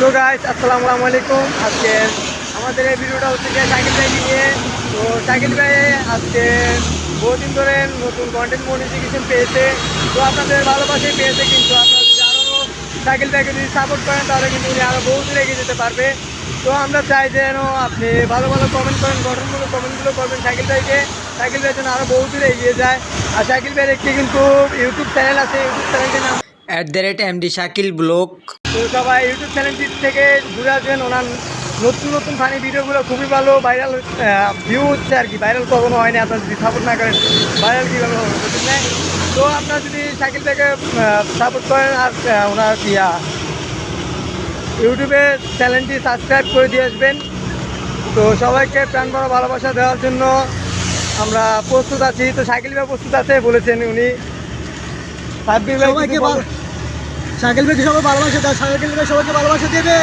তো গাইস আসসালামু আলাইকুম। আজকে আমাদের এই ভিডিওটা হচ্ছে গিয়ে সাইকেল ভাই নিয়ে। তো সাইকেল ভাই আজকে বহুদিন ধরে নতুন কন্টেন্ট মনিটাইজেশন পেয়েছে। তো আপনাদের ভালোবাসাই পেয়েছে, কিন্তু আপনারা যদি আরও সাইকেল ভাইকে যদি সাপোর্ট করেন তাহলে কিন্তু উনি আরও বহু দূর এগিয়ে যেতে পারবে। তো আমরা চাই যেন আপনি ভালো ভালো কমেন্ট করেন, গঠনমূলক কমেন্টগুলো করবেন সাইকেল ভাইকে। সাইকেল ভাই যেন আরও বহু দূরে এগিয়ে যায়। আর সাইকেল ভাইয়ের একটি কিন্তু ইউটিউব চ্যানেল আছে, ইউটিউব চ্যানেলটির নাম @MD শাকিল ব্লগ। তো সবাই ইউটিউব চ্যানেলটি থেকে ঘুরে আসবেন। ওনার নতুন নতুন ফানি ভিডিওগুলো খুবই ভালো, ভাইরাল ভিউ হচ্ছে আর কি। ভাইরাল কখনো হয়নি, আপনার যদি সাপোর্ট না করেন ভাইরাল কীভাবে হবে বুঝলেন না? তো আপনার যদি সাইকেল থেকে সাপোর্ট করেন আর ওনার ইউটিউবে চ্যানেলটি সাবস্ক্রাইব করে দিয়ে আসবেন। তো সবাইকে প্রাণ ভরা ভালোবাসা দেওয়ার জন্য আমরা প্রস্তুত আছি। তো সাইকেল ভাই প্রস্তুত আছে বলেছেন উনি। সবাইকে সাইকেল ব্যাগ সবাই ভালোবাসা দেয়, সাইকেল ব্যাগ সবাইকে ভালোবাসা দেবে।